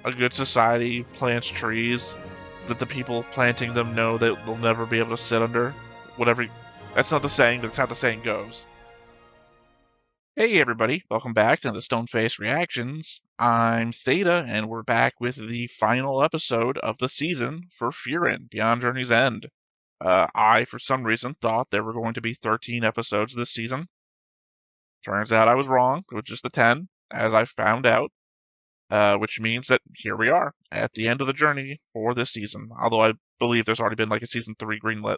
a good society plants trees that the people planting them know that they'll never be able to sit under. Whatever. That's not the saying, but that's how the saying goes. Hey everybody, welcome back to the Stoneface Reactions. I'm Theta, and we're back with the final episode of the season for Frieren, Beyond Journey's End. I, for some reason, thought there were going to be 13 episodes this season. Turns out I was wrong. It was just the 10, as I found out. Which means that here we are, at the end of the journey for this season. Although I believe there's already been like a season 3 greenlit.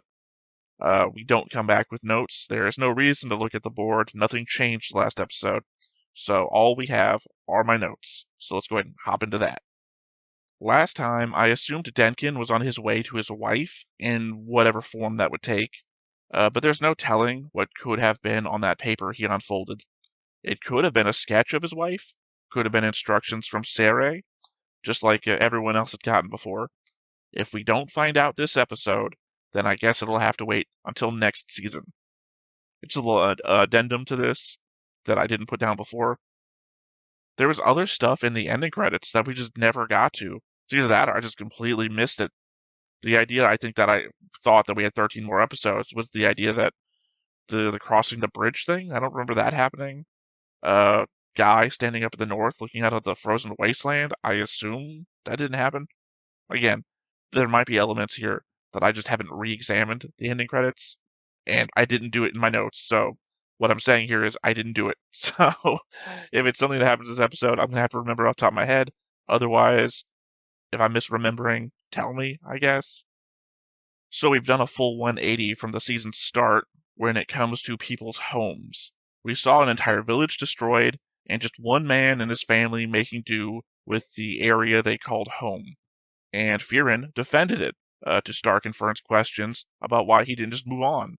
We don't come back with notes. There is no reason to look at the board. Nothing changed last episode. So all we have are my notes. So let's go ahead and hop into that. Last time, I assumed Denkin was on his way to his wife, in whatever form that would take. But there's no telling what could have been on that paper he unfolded. It could have been a sketch of his wife. Could have been instructions from Sarah, just like everyone else had gotten before. If we don't find out this episode, then I guess it'll have to wait until next season. It's a little addendum to this that I didn't put down before. There was other stuff in the ending credits that we just never got to. It's either that or I just completely missed it. The idea, I think, that I thought that we had 13 more episodes was the idea that the crossing the bridge thing, I don't remember that happening. Guy standing up at the north looking out of the frozen wasteland, I assume that didn't happen. Again, there might be elements here that I just haven't re-examined the ending credits, and I didn't do it in my notes, so what I'm saying here is I didn't do it. So, if it's something that happens this episode, I'm going to have to remember off the top of my head. Otherwise, if I'm misremembering, tell me, I guess. So we've done a full 180 from the season's start when it comes to people's homes. We saw an entire village destroyed, and just one man and his family making do with the area they called home. And Frieren defended it to Stark and Fern's questions about why he didn't just move on.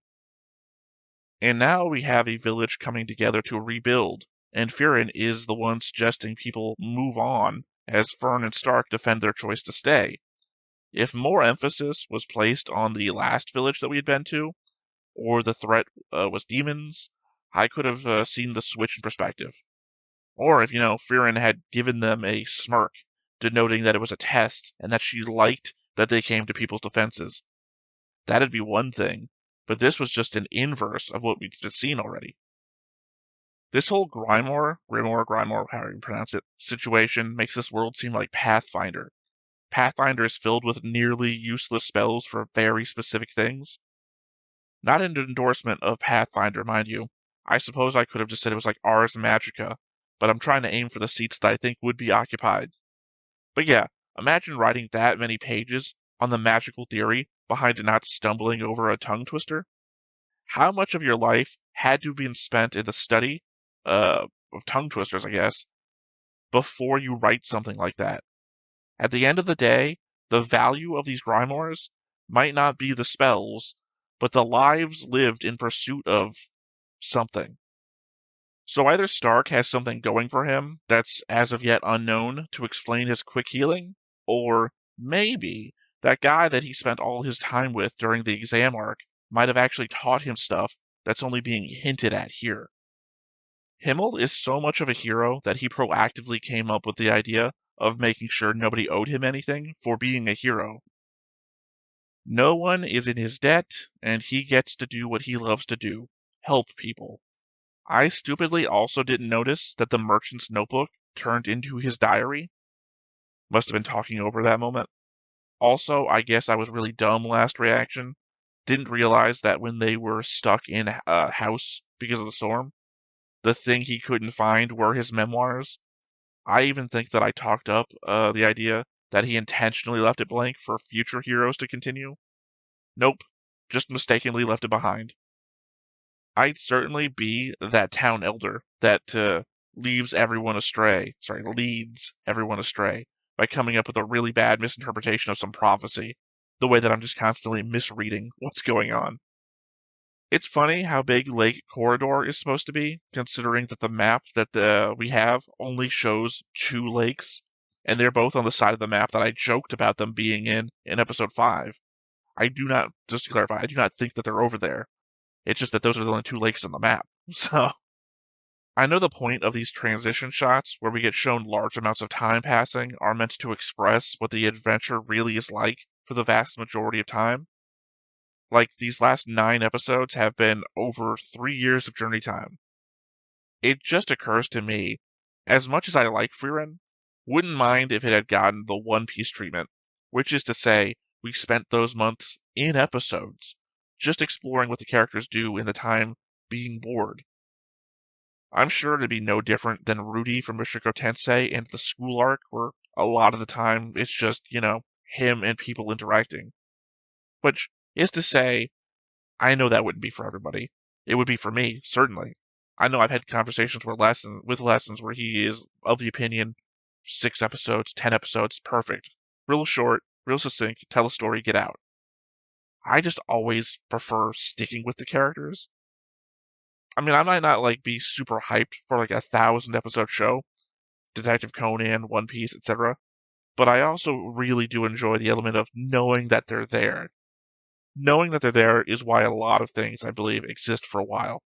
And now we have a village coming together to rebuild, and Frieren is the one suggesting people move on as Fern and Stark defend their choice to stay. If more emphasis was placed on the last village that we had been to, or the threat was demons, I could have seen the switch in perspective. Or if, Frieren had given them a smirk, denoting that it was a test and that she liked that they came to people's defenses. That'd be one thing, but this was just an inverse of what we'd seen already. This whole Grimoire, however you pronounce it, situation makes this world seem like Pathfinder. Pathfinder is filled with nearly useless spells for very specific things. Not an endorsement of Pathfinder, mind you. I suppose I could have just said it was like Ars Magica, but I'm trying to aim for the seats that I think would be occupied. But yeah, imagine writing that many pages on the magical theory behind not stumbling over a tongue twister. How much of your life had to have been spent in the study of tongue twisters, I guess, before you write something like that? At the end of the day, the value of these grimoires might not be the spells, but the lives lived in pursuit of something. So either Stark has something going for him that's as of yet unknown to explain his quick healing, or maybe that guy that he spent all his time with during the exam arc might have actually taught him stuff that's only being hinted at here. Himmel is so much of a hero that he proactively came up with the idea of making sure nobody owed him anything for being a hero. No one is in his debt, and he gets to do what he loves to do, help people. I stupidly also didn't notice that the merchant's notebook turned into his diary. Must have been talking over that moment. Also, I guess I was really dumb last reaction. Didn't realize that when they were stuck in a house because of the storm, the thing he couldn't find were his memoirs. I even think that I talked up the idea that he intentionally left it blank for future heroes to continue. Nope, just mistakenly left it behind. I'd certainly be that town elder that leads everyone astray by coming up with a really bad misinterpretation of some prophecy, the way that I'm just constantly misreading what's going on. It's funny how big Lake Corridor is supposed to be, considering that the map that we have only shows 2 lakes, and they're both on the side of the map that I joked about them being in episode 5. Just to clarify, I do not think that they're over there. It's just that those are the only 2 lakes on the map. So, I know the point of these transition shots, where we get shown large amounts of time passing, are meant to express what the adventure really is like for the vast majority of time. Like, these last 9 episodes have been over 3 years of journey time. It just occurs to me, as much as I like Frieren, wouldn't mind if it had gotten the One Piece treatment, which is to say, we spent those months in episodes, just exploring what the characters do in the time being bored. I'm sure it'd be no different than Rudy from Mushoku Tensei and the school arc, where a lot of the time it's just, him and people interacting. Which is to say, I know that wouldn't be for everybody. It would be for me, certainly. I know I've had conversations with lessons where he is of the opinion 6 episodes, 10 episodes, perfect. Real short, real succinct, tell a story, get out. I just always prefer sticking with the characters. I mean, I might not be super hyped for a 1,000-episode show, Detective Conan, One Piece, etc. But I also really do enjoy the element of knowing that they're there. Knowing that they're there is why a lot of things, I believe, exist for a while,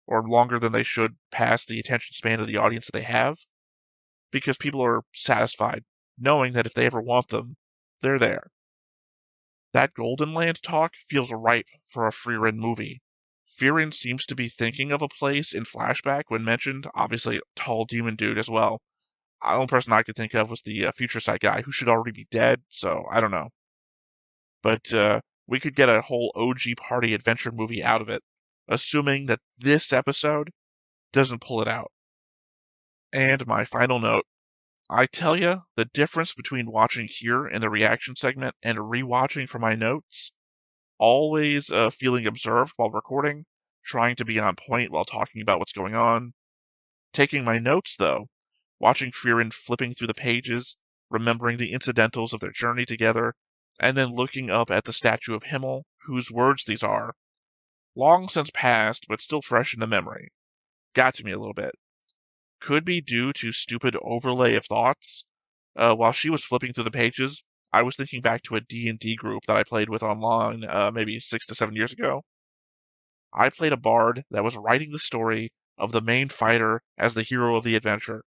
or longer than they should past the attention span of the audience that they have, because people are satisfied knowing that if they ever want them, they're there. That Golden Land talk feels ripe for a Frieren movie. Frieren seems to be thinking of a place in flashback when mentioned, obviously tall demon dude as well. The only person I could think of was the Future Sight guy, who should already be dead, so I don't know. But we could get a whole OG party adventure movie out of it, assuming that this episode doesn't pull it out. And my final note, I tell you, the difference between watching here in the reaction segment and rewatching for my notes, always feeling observed while recording, trying to be on point while talking about what's going on. Taking my notes, though, watching Frieren flipping through the pages, remembering the incidentals of their journey together, and then looking up at the statue of Himmel, whose words these are, long since past but still fresh in the memory. Got to me a little bit. Could be due to stupid overlay of thoughts. While she was flipping through the pages, I was thinking back to a D&D group that I played with online maybe 6 to 7 years ago. I played a bard that was writing the story of the main fighter as the hero of the adventure.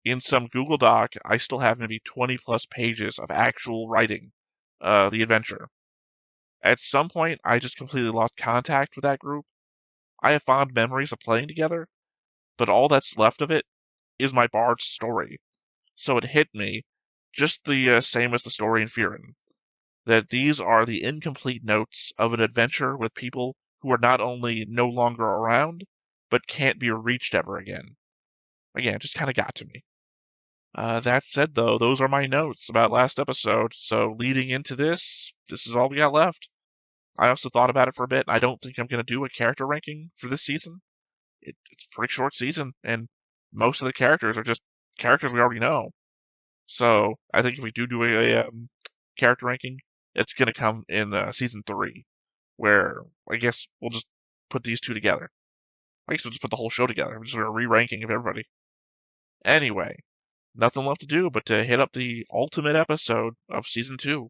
In some Google Doc, I still have maybe 20 plus pages of actual writing, the adventure. At some point, I just completely lost contact with that group. I have fond memories of playing together, but all that's left of it is my bard's story. So it hit me, just the same as the story in Frieren, that these are the incomplete notes of an adventure with people who are not only no longer around, but can't be reached ever again. Again, it just kind of got to me. That said, though, those are my notes about last episode, so leading into this is all we got left. I also thought about it for a bit. I don't think I'm going to do a character ranking for this season. It's a pretty short season, and most of the characters are just characters we already know. So I think if we do a character ranking, it's going to come in season 3, where I guess we'll just put these two together. I guess we'll just put the whole show together. We're just a re-ranking of everybody. Anyway, nothing left to do but to hit up the ultimate episode of season 2.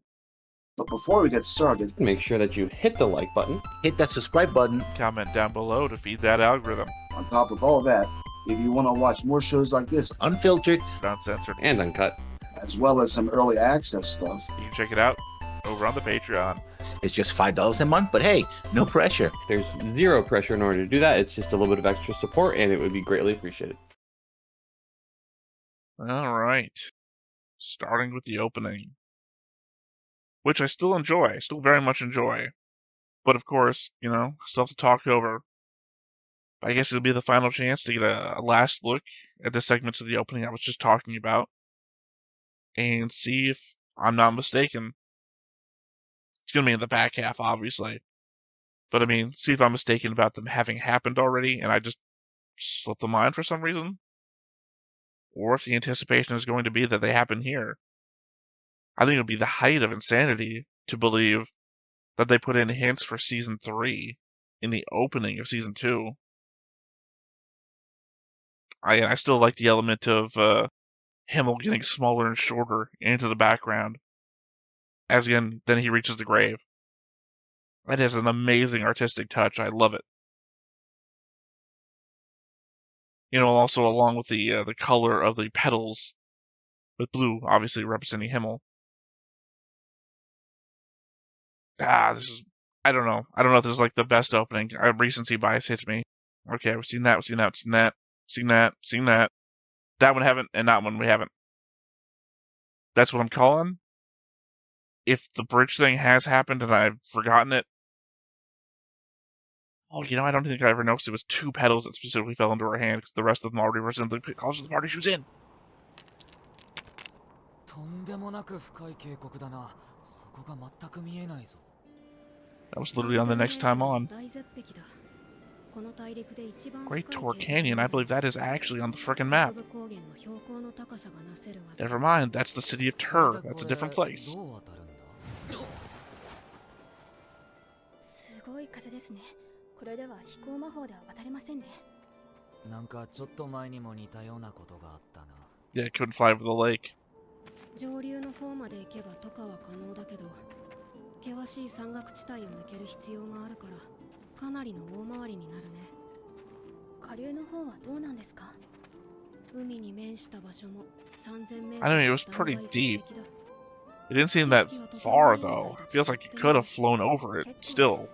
But before we get started, make sure that you hit the like button, hit that subscribe button, comment down below to feed that algorithm. On top of all that, if you want to watch more shows like this, unfiltered, uncensored, and uncut, as well as some early access stuff, you can check it out over on the Patreon. It's just $5 a month, but hey, no pressure. There's zero pressure in order to do that. It's just a little bit of extra support, and it would be greatly appreciated. All right. Starting with the opening, which I still enjoy, still very much enjoy. But of course, still have to talk over. I guess it'll be the final chance to get a last look at the segments of the opening I was just talking about, and see if I'm not mistaken. It's going to be in the back half, obviously. But see if I'm mistaken about them having happened already, and I just slipped the mind for some reason. Or if the anticipation is going to be that they happen here. I think it would be the height of insanity to believe that they put in hints for season 3 in the opening of season 2. I still like the element of Himmel getting smaller and shorter into the background as then he reaches the grave. That is an amazing artistic touch. I love it. You know, also along with the color of the petals, with blue obviously representing Himmel. This is, I don't know. I don't know if this is like the best opening. Recency bias hits me. Okay, we've seen that, we've seen that, we've seen that, seen that, seen that. That one haven't, and that one we haven't. That's what I'm calling. If the bridge thing has happened and I've forgotten it. Oh, you know, I don't think I ever noticed it was 2 petals that specifically fell into her hand because the rest of them already represented the college of the party she was in. That was literally on the next time on. Great Tor Canyon, I believe that is actually on the frickin' map. Never mind, that's the city of Tur. That's a different place. Yeah, it couldn't fly over the lake. 険しい山岳地帯を抜ける必要があるからかなりの大回りになるね。下流の方はどうなんですか？海に面した場所も3000メートル。I mean, it was pretty deep. It didn't seem that far though. It feels like you could have flown over it still.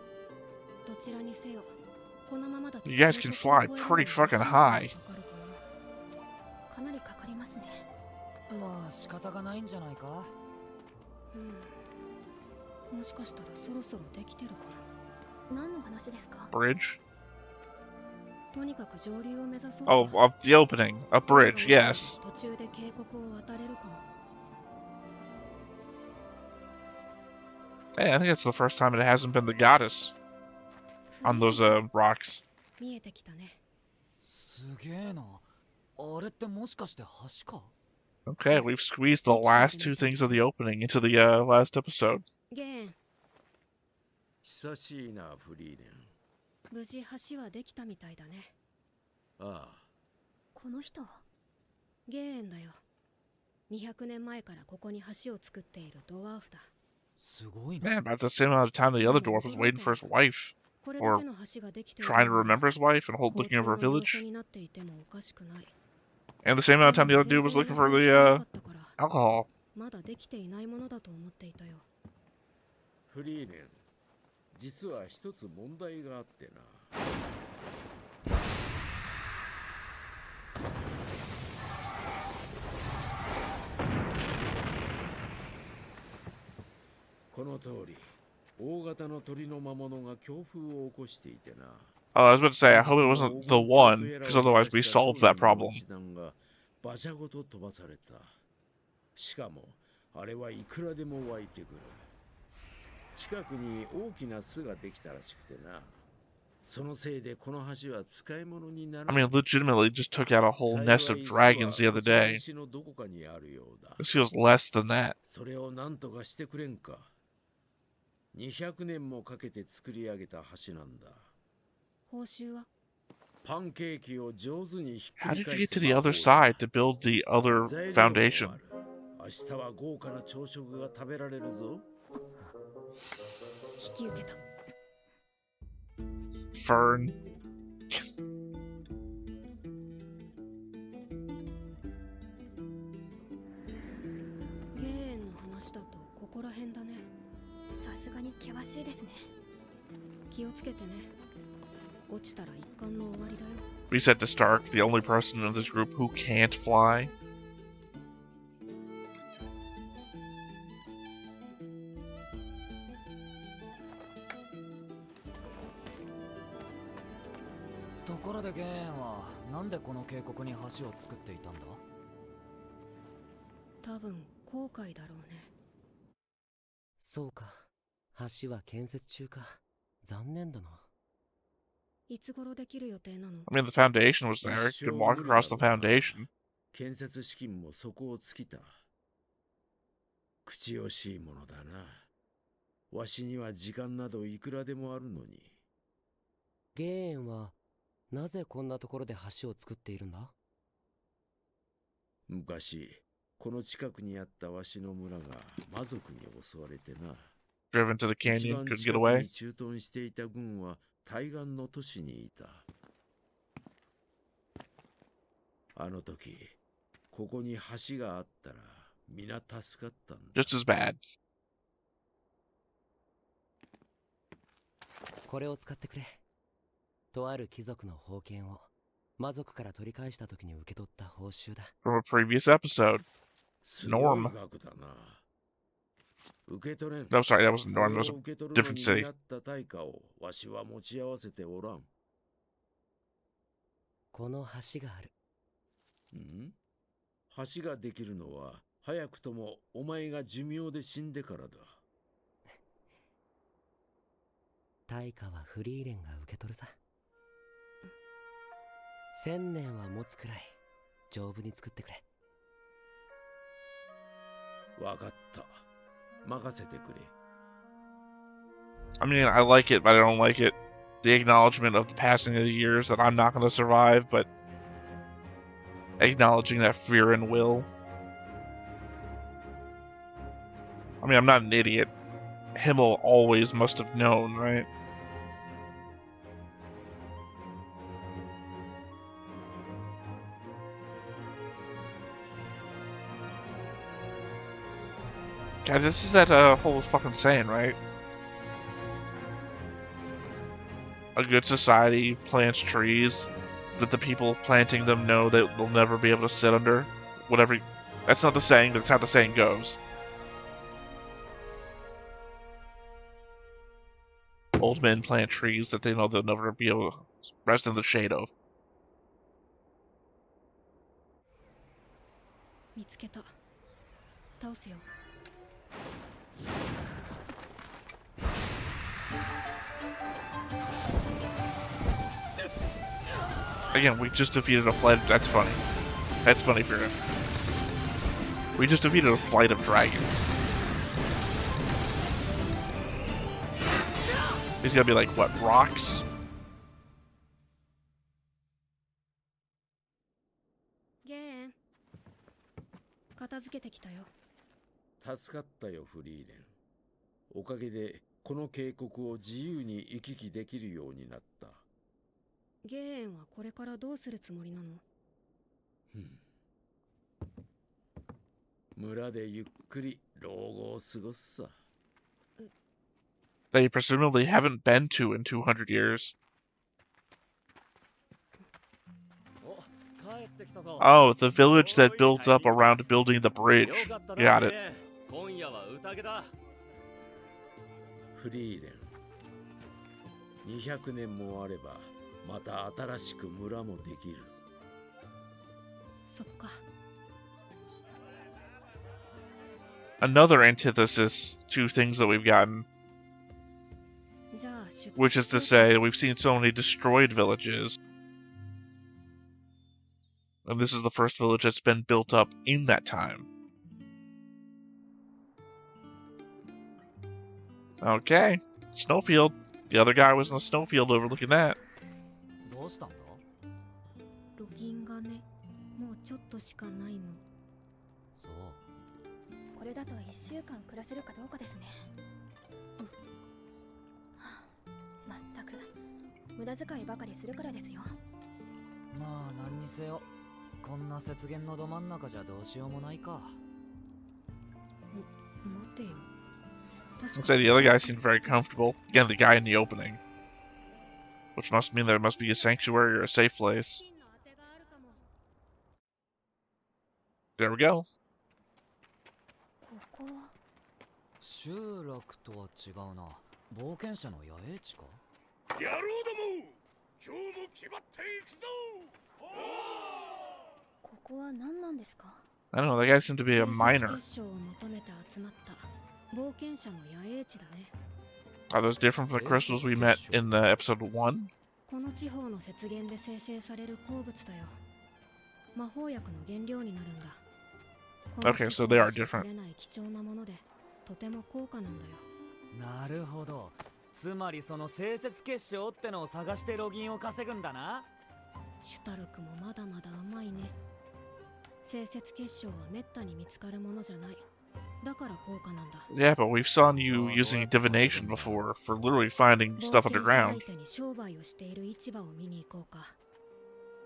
You guys can fly pretty fucking high. かなりかかりますね。まあ仕方がないんじゃないか。もしかしたらそろそろできてるから。何の話ですか？ Bridge? とにかく上流を目指そう。 Oh, the opening. A bridge, yes. 途中で渓谷を渡れるかも。 Hey, I think that's the first time it hasn't been the goddess on those rocks. 見えてきたね。すげえな。あれってもしかして橋か? Okay, we've squeezed the last 2 things of the opening into the last episode. ゲーン。久しいな、フリーレン。無事橋はできたみたいだね。ああ。この人、ゲーンだよ。200年前からここに橋を作っているドワーフだ。すごいね。 Man, about the same amount of time the other dwarf was waiting for his wife. Or trying to remember his wife and looking over a village. And the same amount of time the other dude was looking for the alcohol. まだできていないものだと思っていたよ。フリーレン、実は一つ問題があってな。この通り、大型の鳥の魔物が強風を起こしていてな。I was about to say, I hope it wasn't the one, because otherwise we solved that problem. 馬車ごと飛ばされた。しかも、あれはいくらでも湧いてくる。近くに大きな巣ができたらしくてな。そのせいでこの橋は使い物にならない。I mean, legitimately just took out a whole nest of dragons the other day. This feels less than that. それを何とかしてくれんか。200年もかけて作り上げた橋なんだ。報酬は？パンケーキを上手にひっ How くり did you 返 get す to the other side to build the other foundation? 明日は豪華な朝食が食べられるぞ。引き受けた。Fern. ゲーンの話だとここら辺だね。さすがに険しいですね。気をつけてね。落ちたら一巻の終わりだよ。We said to Stark, the only person in this group who can't fly. ところでゲーンはなんでこの渓谷に橋を作っていたんだ？多分後悔だろうね。そうか。橋は建設中か。残念だな。いつ頃できる予定なの？ I mean, the foundation was there. You could walk across the foundation. 建設資金も底を尽きた。口惜しいものだな。わしには時間などいくらでもあるのに。ゲーンはなぜこんなところで橋を作っているんだ？昔、この近くにあったわしの村が魔族に襲われてな。Driven to the canyon, couldn't get away. 駐屯していた軍は対岸の都市にいた。あの時ここに橋があったら皆助かったんだ。 Just as bad. これを使ってくれ。とある貴族の宝剣を魔族から取り返した時に受け取った報酬だ。 From a previous episode. すごい Norm. 額だな。受け取れん。 No, sorry, that wasn't Norm. That これ was を a 受け取る different のに city. 見合った対価をわしは持ち合わせておらん。この橋がある。ん？橋ができるのは早くともお前が寿命で死んでからだ。対価はフリーレンが受け取るさ。1000年は持つくらい丈夫に作ってくれ。わかった。任せてくれ。 I mean, I like it, but I don't like it. The acknowledgement of the passing of the years that I'm not going to survive, but acknowledging that Frieren will. I mean, I'm not an idiot. Himmel always must have known, right? God, this is that whole fucking saying, right? A good society plants trees that the people planting them know that they'll never be able to sit under. Whatever. That's not the saying, but that's how the saying goes. Old men plant trees that they know they'll never be able to rest in the shade of. 見つけた。倒すよ。 Again, we just defeated a flight. That's funny. That's funny for him. We just defeated a flight of dragons. He's gonna be like, what, rocks? ゲーン。片付けてきたよ。助かったよフリーレン。おかげでこの渓谷を自由に行き来できるようになった。ゲーンはこれからどうするつもりなの？村でゆっくり老後を過ごすさ。 They presumably haven't been to in 200 years. お、帰ってきたぞ。 Oh, the village that builds up around building the bridge. Got it. 今夜は宴だ。フリーレン。200年もあればまた新しく村もできる。そっか。 Another antithesis to things that we've gotten, じゃあ出発。 which is to say, we've seen so many destroyed villages. And this is the first village that's been built up in that time. Okay, snowfield. The other guy was in a snowfield overlooking that. どうしたんだ？ロキンがね、もうちょっとしかないの。そう。これだと1週間暮らせるかどうかですね。まったく無駄遣いばかりするからですよ。まあ何にせよ、こんな雪原のど真ん中じゃどうしようもないか。待てよ。 I'd say the other guy seemed very comfortable. Again, the guy in the opening. Which must mean there must be a sanctuary or a safe place. There we go. ここは集落とは違うな。冒険者の野営地か？野郎ども、今日も決まっていくぞ。ここは何なんですか？ I don't know, that guy seemed to be a miner. 結晶を求めて集まった冒険者の野営地だね。 Are those different from the crystals we met in episode 1? この地方の雪原で生成される鉱物だよ。魔法薬の原料になるんだ。 Okay, so they are different. この地方でしか取れない貴重なもので、とても高価なんだよ。なるほど。つまりその生雪結晶ってのを探してロギンを稼ぐんだな。シュタルクもまだまだ甘いね。生雪結晶はめったに見つかるものじゃない。だから高価なんだ。 Yeah, but we've seen you using divination before for literally finding stuff 冒険者 underground. 相手に商売をしている市場を見に行こうか。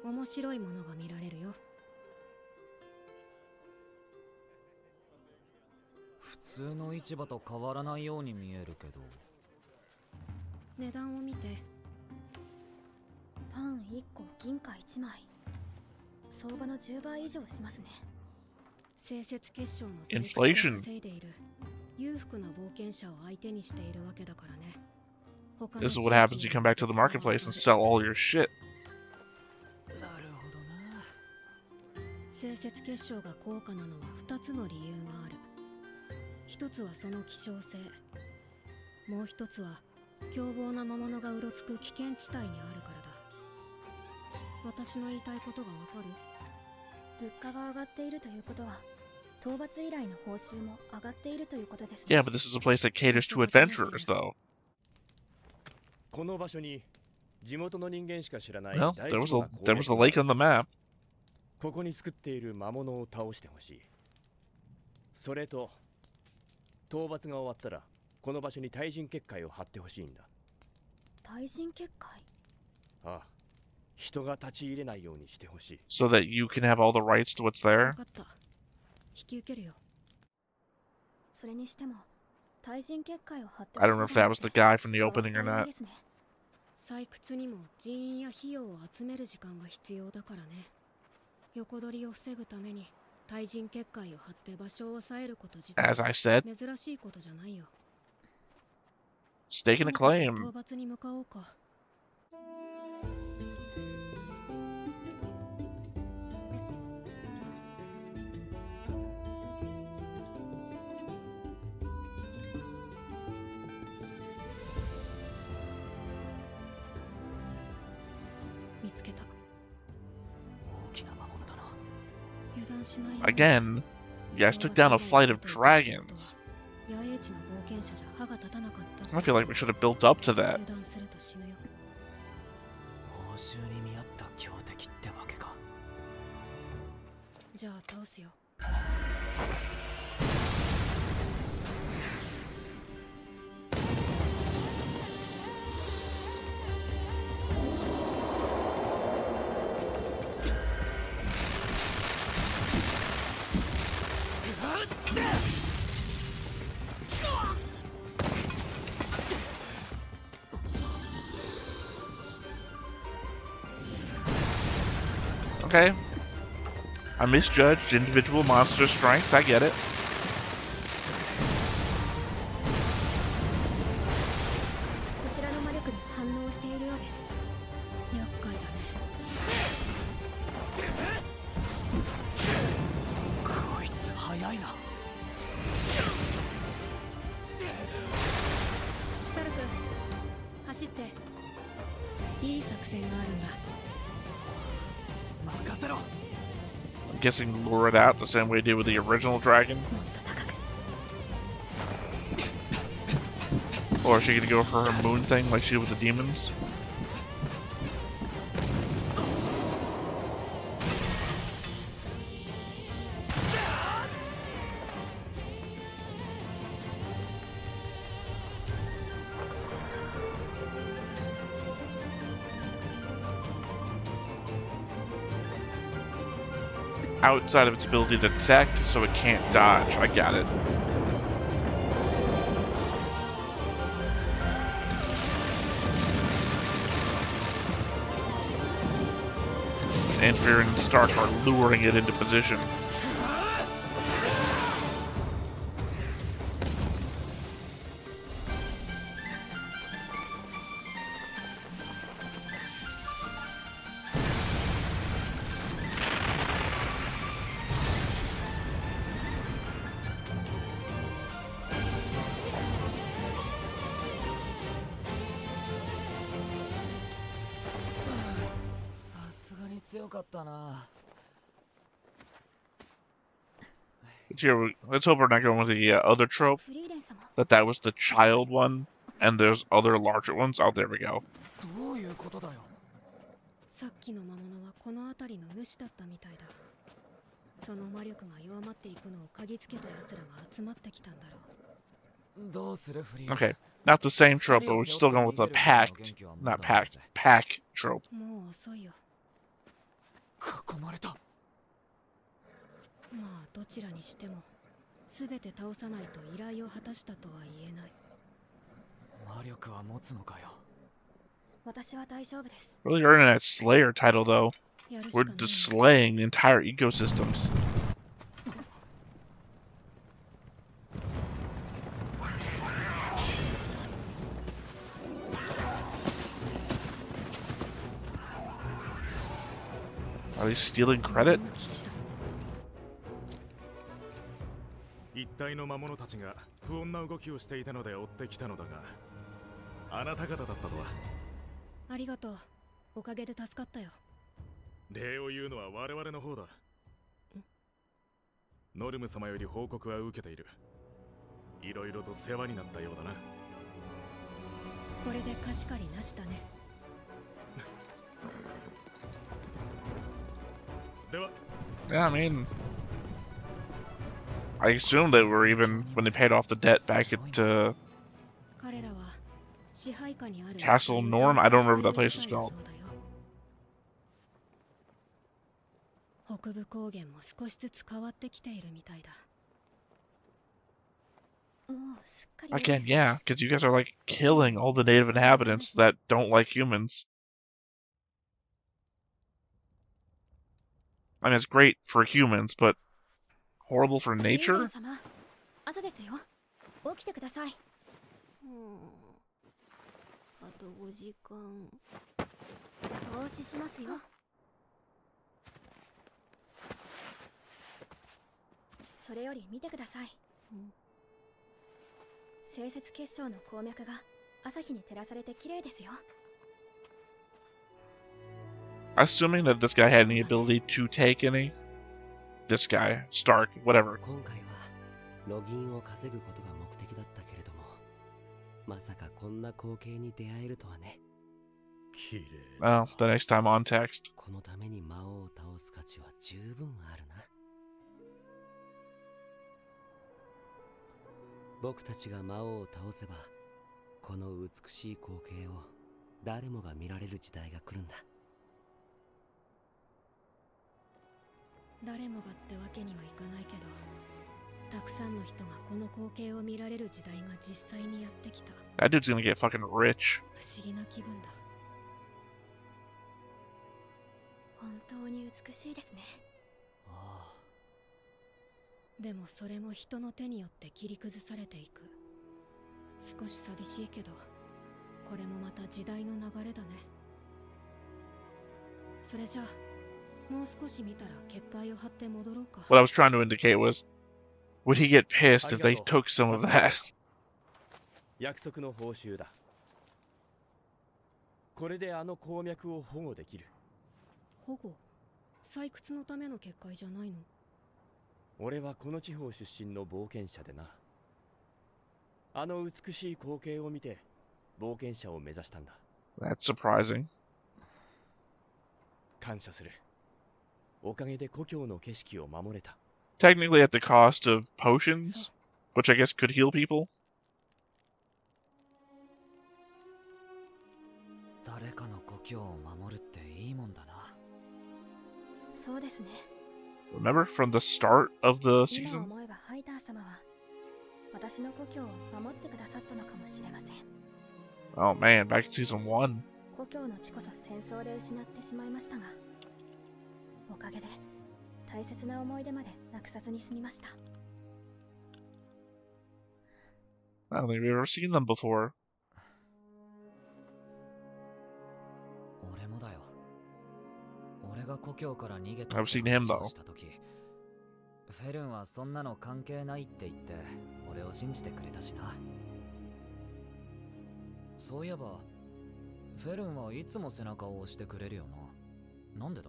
面白いものが見られるよ。普通の市場と変わらないように見えるけど。値段を見て。パン1個銀貨1枚、相場の10倍以上しますね。清節結晶の採掘を Inflation. 稼いでいる裕福な冒険者を相手にしているわけだからね。他の This is what happens. You come back to the marketplace and sell all your shit. なるほどな。清節結晶が高価なのは2つの理由がある。一つはその希少性、もう一つは凶暴な魔物がうろつく危険地帯にあるからだ。私の言いたいことがわかる？物価が上がっているということは、討伐依頼の報酬も上がっているということですね。 Yeah, but this is a place that caters to adventurers, though. この場所に地元の人間しか知らない Well, 大 there 規 was 模 a な攻 there 略 was a lake が on the map. ここに作っている魔物を倒してほしい。それと討伐が終わったらこの場所に対人結界を張ってほしいんだ。対人結界？ああ、人が立ち入れないようにしてほしい。 So that you can have all the rights to what's there. わかった。引き受けるよ。それにしても対人結界を張って I don't know if that was the guy from the opening or 変わ not. った依頼ですね。採掘にも人員や費用を集める時間が必要だからね。横取りを防ぐために対人結界を張って場所を抑えること自体 As I said, 珍しいことじゃないよ。 stake and a とに claim. かく討伐に向かおうか。見つけた。大きな魔物だな。油断しないよ。 Again, you guys took down a flight of dragons. 野営地の冒険者じゃ歯が立たなかった。 I feel like we should have built up to that. 油断すると死ぬよ。報酬に見合った強敵ってわけか。じゃあ倒すよ。Okay. I misjudged individual monster strength. I get it. こちらの魔力に反応しているようです。厄介だね。こいつ早いな。シュタル君、走って。いい作戦があるんだ。任せろ。 I'm guessing lure it out the same way they did with the original dragon. もっと高く。 Or is she gonna go for her moon thing like she did with the demons? Outside of its ability to detect, so it can't dodge. I got it. And Frieren and Stark are luring it into position. Let's hope we're not going with the other trope. フリーレン様、 That was the child one, and there's other larger ones. Oh, there we go. どういうことだよ。さっきの魔物はこの辺りの主だったみたいだ。その魔力が弱まっていくのを嗅ぎつけた奴らが集まってきたんだろう。どうするフリー。 Okay, not the same trope, but we're still going with the packed, not packed, pack trope. もう遅いよ。囲まれた。まあどちらにしても全て倒さないと依頼を果たしたとは言えない。魔力は持つのかよ。私は大丈夫です。Really earning that Slayer title, though. やるし We're かない just わ。 slaying entire ecosystems. Are they stealing credit? 一体の魔物たちが不穏な動きをしていたので追ってきたのだが、あなた方だったとは。ありがとう。おかげで助かったよ。礼を言うのは我々の方だ。ノルム様より報告は受けている。いろいろと世話になったようだな。これで貸し借りなしだね。では。 Yeah, I mean, I assume that we're even when they paid off the debt back at 彼らは支配下にある Castle Norm. I don't remember what that place was called. 北部高原も少しずつ変わってきているみたいだ。もうすっかり Again, yeah, because you guys are like killing all the native inhabitants that don't like humans. I mean, it's great for humans, but horrible for フリーレ nature? ン様、朝ですよ。起きてください。あと5時間。投資しますよ。それより見てください。清雪結晶の鉱脈が朝日に照らされて綺麗ですよ。 Assuming that this guy had any ability to take any. This guy, Stark, whatever. 今回はロギンを稼ぐことが目的だったけれども、まさかこんな光景に出会えるとはね。綺麗。 Well, the next time on text. このために魔王を倒す価値は十分あるな。僕たちが魔王を倒せば、この美しい光景を誰もが見られる時代が来るんだ。誰もがってわけにはいかないけど、たくさんの人がこの光景を見られる時代が実際にやってきた。 That dude's gonna get fucking rich. 不思議な気分だ。本当に美しいですね。ああ。でもそれも人の手によって切り崩されていく。少し寂しいけど、これもまた時代の流れだね。それじゃあ、もう少し見たら結界を張って戻ろうか。 What I was trying to indicate was, would he get pissed if they took some of that? 約束の報酬だ。これであの鉱脈を保護できる。保護？採掘のための結界じゃないの？俺はこの地方出身の冒険者でな。あの美しい光景を見て冒険者を目指したんだ。 That's surprising. 感謝する。おかげで故郷の景色を守れた。 Technically at the cost of potions, which I guess could heal people. 誰かの故郷を守るっていいもんだな。そうですね。 Remember from the start of the 今 season? 思えばハイター様は私の故郷を守ってくださったのかもしれません。 Oh man, back in season 1. 故郷の地こそ戦争で失ってしまいましたが、おかげで大切な思い出までなくさずに済みました。 I don't think we've ever seen them before. 俺もだよ。俺が故郷から逃げた I've seen him, though. した時、フェルンはそんなの関係ないって言って俺を信じてくれたしな。そういえばフェルンはいつも背中を押してくれるよな。なんでだ？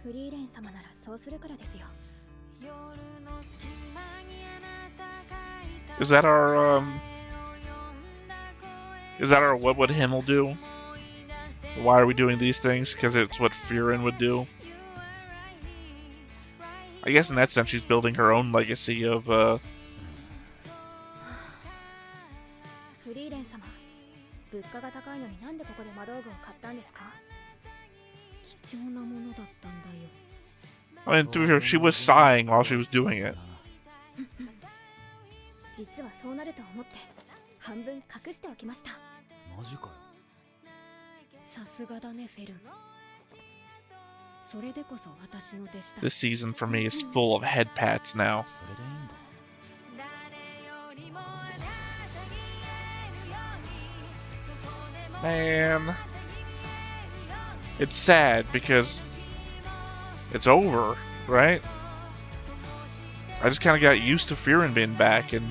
フリーレン様ならそうするからですよ。 Is that our what would Himmel do? Why are we doing these things? Because it's what Frieren would do. I guess in that sense she's building her own legacy of フリーレン様、物価が高いのになんでここで魔道具を買ったんですか？ I mean, to be fair, she was sighing while she was doing it. 実はそうなると思って半分隠しておきました。マジかよ。さすがだね、フェルン。それでこそ私の弟子だ。 This season for me is full of head pats now. それでいいんだ。 Man, it's sad because it's over, right? I just kind of got used to Frieren being back, and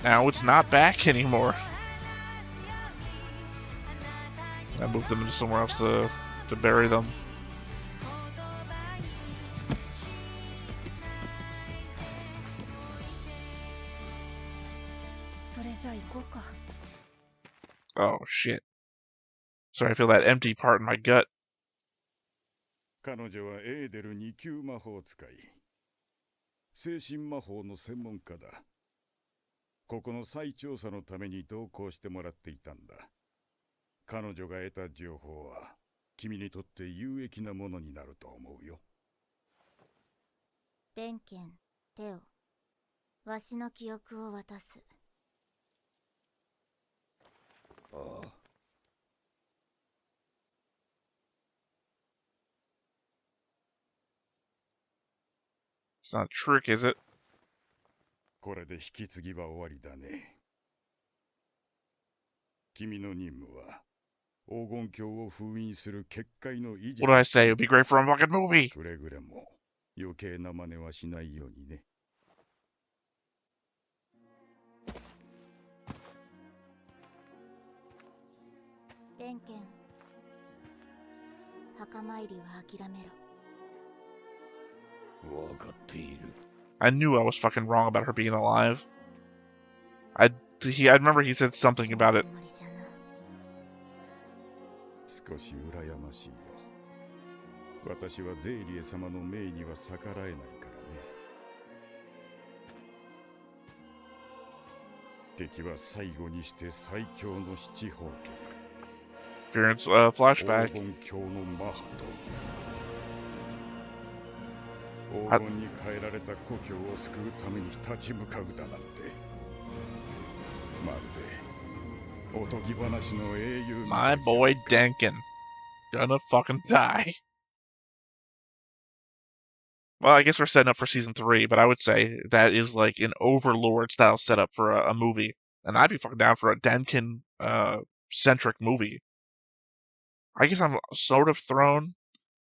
now it's not back anymore. I moved them into somewhere else to bury them. Oh shit. Sorry, I feel that empty part in my gut. 彼女はエーデル2級魔法使い。精神魔法の専門家だ。ここの再調査のために同行してもらっていたんだ。彼女が得た情報は君にとって有益なものになると思うよ。電剣、テオ、わしの記憶を渡す。ああ。It's not a trick, is it? これで引き継ぎは終わりだね。君の任務は黄金鏡を封印する結界の維持。 What did I say? It would be great for a fucking movie! くれぐれも余計な真似はしないようにね。電剣、墓参りは諦めろ。 分かっている。 I knew I was fucking wrong about her being alive. I remember he said something about it. 少し羨ましいよ。私はゼイリエ様の命には逆らえないからね。敵は最後にして最強の七宝剣。Frieren's flashback. 黄金鏡のマハと黄金に変えられた故郷を救うために立ち向かうだなんて、まるでおとぎ話の英雄。 My boy Denkin. Gonna fucking die. Well, I guess we're setting up for season 3, but I would say that is like an Overlord style setup for a movie. And I'd be fucking down for a Denkin centric movie. I guess I'm sort of thrown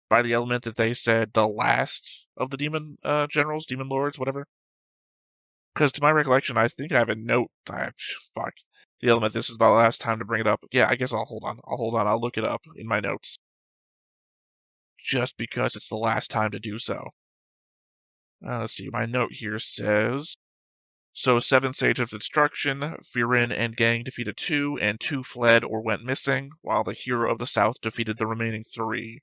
by the element that they said the last of the demon generals, demon lords, whatever. Because to my recollection, I think I have a note. Fuck. The element, this is the last time to bring it up. Yeah, I guess I'll hold on. I'll look it up in my notes. Just because it's the last time to do so. Let's see, my note here says... So, 7 Sage of Destruction, Frieren and gang defeated 2, and 2 fled or went missing, while the Hero of the South defeated the remaining 3.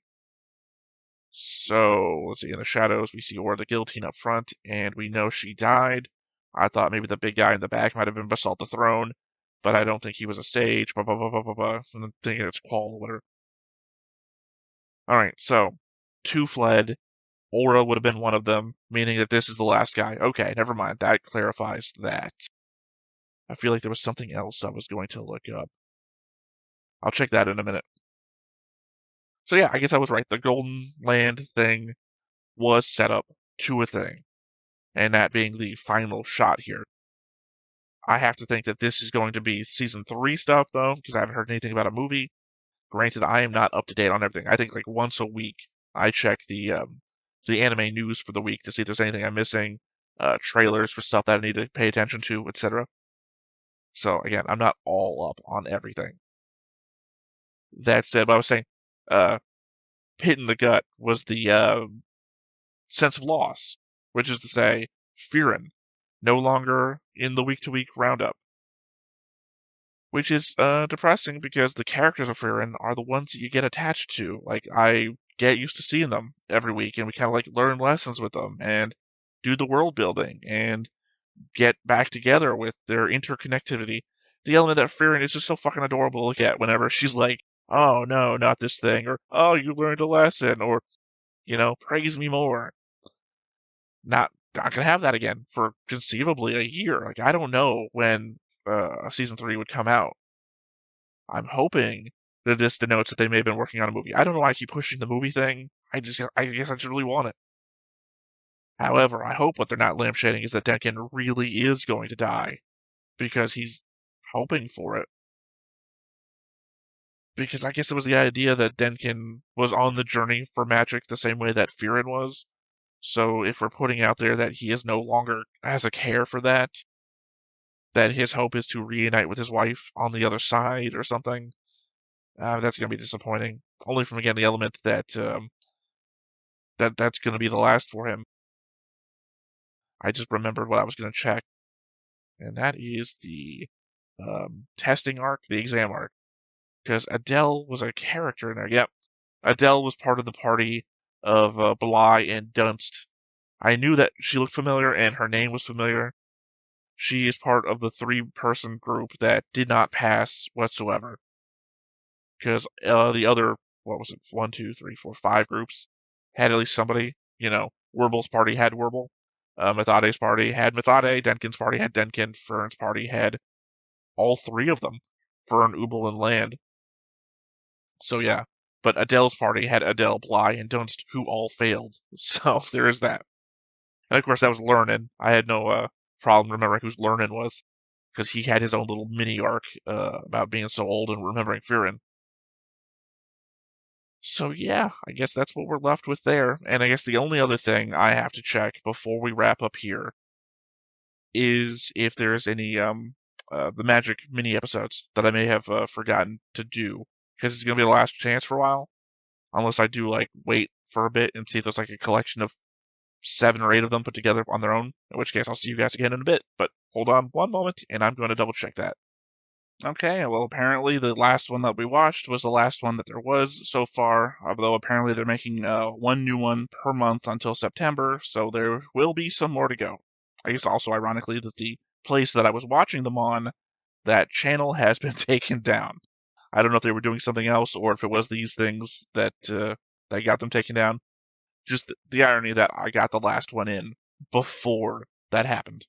So, let's see, in the shadows, we see Aura the Guillotine up front, and we know she died. I thought maybe the big guy in the back might have been Basalt the Throne, but I don't think he was a sage, blah, blah, blah, blah, blah, blah. I'm thinking it's Qual or whatever. Alright, so, 2 fled. Aura would have been one of them, meaning that this is the last guy. Okay, never mind. That clarifies that. I feel like there was something else I was going to look up. I'll check that in a minute. So yeah, I guess I was right. The Golden Land thing was set up to a thing. And that being the final shot here. I have to think that this is going to be season 3 stuff, though, because I haven't heard anything about a movie. Granted, I am not up to date on everything. I think like once a week, I check the anime news for the week to see if there's anything I'm missing, trailers for stuff that I need to pay attention to, etc. So again, I'm not all up on everything. That said, what I was saying, hit in the gut was the sense of loss, which is to say, Frieren, no longer in the week-to-week roundup. Which is depressing because the characters of Frieren are the ones that you get attached to. Like, I get used to seeing them every week, and we kind of like learn lessons with them, and do the world building, and get back together with their interconnectivity. The element that Frieren is just so fucking adorable to look at whenever she's like oh no, not this thing, or oh, you learned a lesson, or, praise me more. Not gonna have that again for conceivably a year. Like, I don't know when season 3 would come out. I'm hoping that this denotes that they may have been working on a movie. I don't know why I keep pushing the movie thing. I guess I just really want it. However, I hope what they're not lampshading is that Denkin really is going to die, because he's hoping for it. Because I guess it was the idea that Denkin was on the journey for magic the same way that Frieren was. So if we're putting out there that he is no longer has a care for that his hope is to reunite with his wife on the other side or something, that's going to be disappointing. Only from, again, the element that that's going to be the last for him. I just remembered what I was going to check, and that is the testing arc, the exam arc. Because Adele was a character in there. Yep, Adele was part of the party of Bly and Dunst. I knew that she looked familiar and her name was familiar. She is part of the 3-person group that did not pass whatsoever. Because the other, 1, 2, 3, 4, 5 groups had at least somebody. Werbel's party had Werbel. Methade's party had Methade. Denkin's party had Denkin. Fern's party had all 3 of them. Fern, Ubel, and Land. So yeah. But Adele's party had Adele, Bly, and Dunst, who all failed. So there is that. And of course, that was Lernan. I had no problem remembering who Lernan was, because he had his own little mini arc about being so old and remembering Frieren. So yeah, I guess that's what we're left with there. And I guess the only other thing I have to check before we wrap up here is if there's any the magic mini episodes that I may have forgotten to do, because it's going to be the last chance for a while, unless I do wait for a bit and see if there's a collection of 7 or 8 of them put together on their own, in which case I'll see you guys again in a bit. But hold on one moment, and I'm going to double check that. Okay, well, apparently the last one that we watched was the last one that there was so far, although apparently they're making one new one per month until September, so there will be some more to go. I guess also, ironically, that the place that I was watching them on, that channel has been taken down. I don't know if they were doing something else, or if it was these things that got them taken down. Just the irony that I got the last one in before that happened.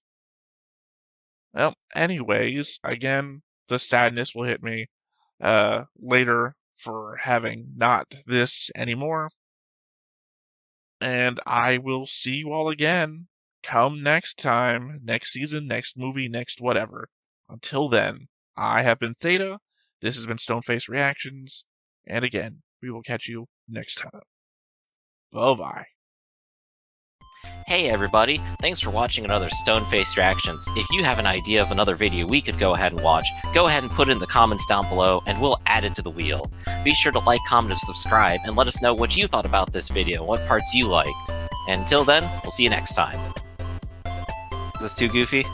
Well, anyways, again, the sadness will hit me later for having not this anymore. And I will see you all again come next time, next season, next movie, next whatever. Until then, I have been Theta, this has been Stoneface Reactions, and again, we will catch you next time. Bye-bye. Hey everybody, thanks for watching another Stoneface Reactions. If you have an idea of another video we could go ahead and watch, go ahead and put it in the comments down below and we'll add it to the wheel. Be sure to like, comment, and subscribe, and let us know what you thought about this video, what parts you liked. And until then, we'll see you next time. Is this too goofy?